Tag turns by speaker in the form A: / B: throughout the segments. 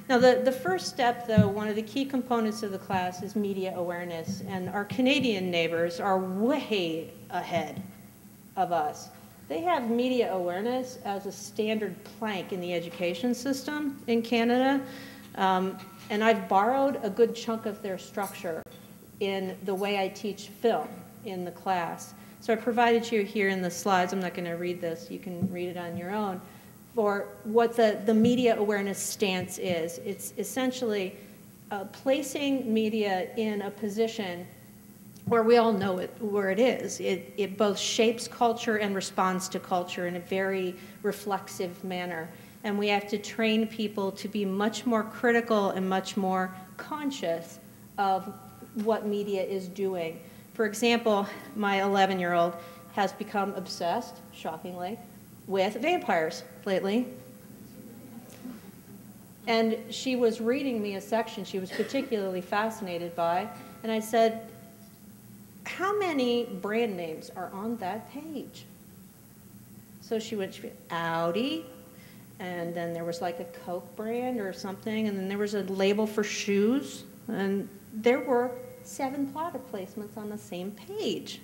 A: Now, the first step, though, one of the key components of the class is media awareness, and our Canadian neighbors are way ahead of us. They have media awareness as a standard plank in the education system in Canada, and I've borrowed a good chunk of their structure in the way I teach film in the class. So I provided you here in the slides. I'm not going to read this. You can read it on your own. For what the media awareness stance is. It's essentially placing media in a position where we all know where it is. It both shapes culture and responds to culture in a very reflexive manner. And we have to train people to be much more critical and much more conscious of what media is doing. For example, my 11-year-old has become obsessed, shockingly, with vampires lately. And she was reading me a section she was particularly fascinated by, and I said, how many brand names are on that page? So she went, Audi, and then there was like a Coke brand or something, and then there was a label for shoes, and there were 7 product placements on the same page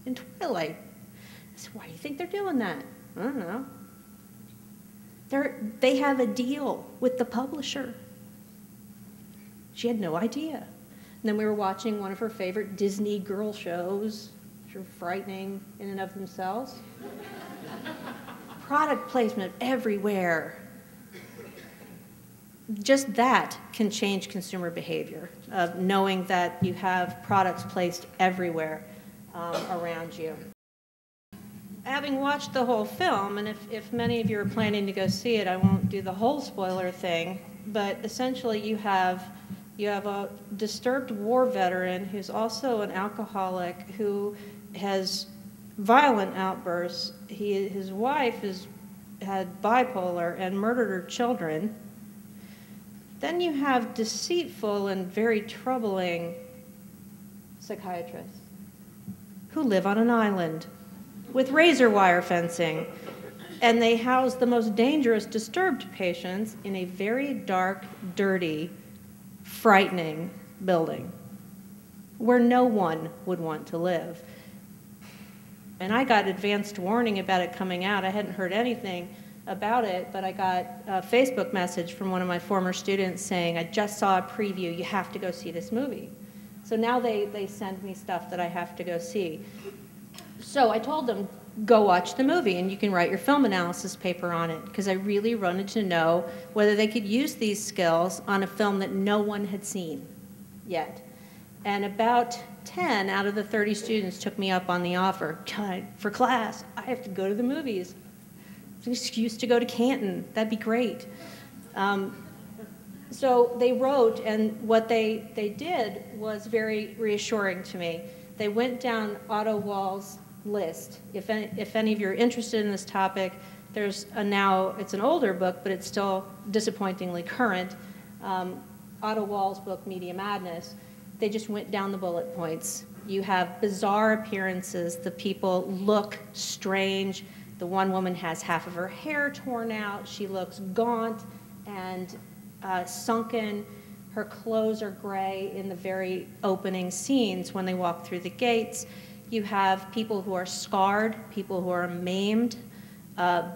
A: in Twilight. I said, why do you think they're doing that? I don't know. They have a deal with the publisher. She had no idea. And then we were watching one of her favorite Disney girl shows, which are frightening in and of themselves. Product placement everywhere. Just that can change consumer behavior, of knowing that you have products placed everywhere around you. Having watched the whole film, and if many of you are planning to go see it, I won't do the whole spoiler thing, but essentially you have a disturbed war veteran who's also an alcoholic who has violent outbursts. His wife had bipolar and murdered her children. Then you have deceitful and very troubling psychiatrists who live on an island with razor wire fencing, and they house the most dangerous disturbed patients in a very dark, dirty, frightening building where no one would want to live. And I got advanced warning about it coming out. I hadn't heard anything about it, but I got a Facebook message from one of my former students saying, I just saw a preview, you have to go see this movie. So now they send me stuff that I have to go see. So I told them, go watch the movie and you can write your film analysis paper on it, because I really wanted to know whether they could use these skills on a film that no one had seen yet. And about 10 out of the 30 students took me up on the offer. For class, I have to go to the movies. It's an excuse to go to Canton. That'd be great. So they wrote, and what they did was very reassuring to me. They went down Otto Wall's list. If any of you are interested in this topic, there's it's an older book, but it's still disappointingly current, Otto Wall's book, Media Madness. They just went down the bullet points. You have bizarre appearances. The people look strange. The one woman has half of her hair torn out. She looks gaunt and sunken. Her clothes are gray in the very opening scenes when they walk through the gates. You have people who are scarred, people who are maimed,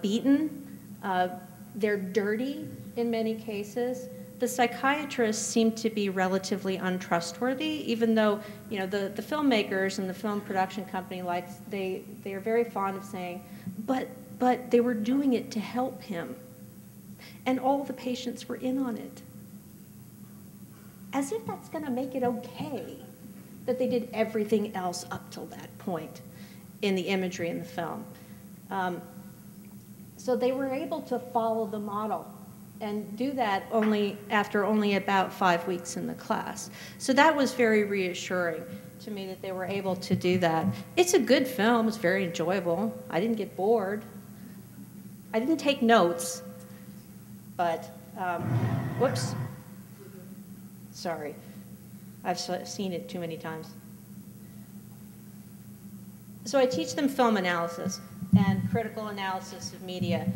A: beaten. They're dirty in many cases. The psychiatrists seem to be relatively untrustworthy, even though the filmmakers and the film production company they are very fond of saying, but they were doing it to help him, and all the patients were in on it. As if that's going to make it okay that they did everything else up till that point in the imagery in the film. So they were able to follow the model and do that after only about 5 weeks in the class. So that was very reassuring to me that they were able to do that. It's a good film. It's very enjoyable. I didn't get bored. I didn't take notes, but whoops. Sorry. I've seen it too many times. So I teach them film analysis and critical analysis of media.